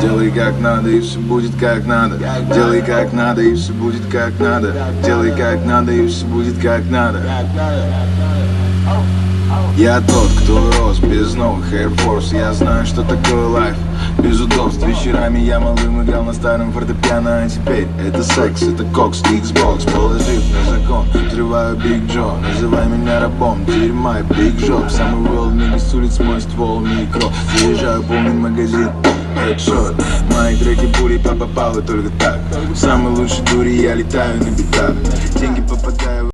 Делай как надо, и все будет как надо. Делай как надо, и все будет как надо. Делай как надо, и все будет как надо. Я тот, кто рос без новых Air Force. Я знаю, что такое лайф без удобств. Вечерами я малым играл на старом фортепиано. А теперь это секс, это кокс, Xbox. Положив на закон, взрываю Big Joe. Называй меня рабом, дерьма и Big Job. Самый world нигга с улиц, мой ствол микро. Заезжаю полный магазин, headshot. Мои треки бури попал и только так. Самый лучший дури, я летаю на битах. Деньги попадаю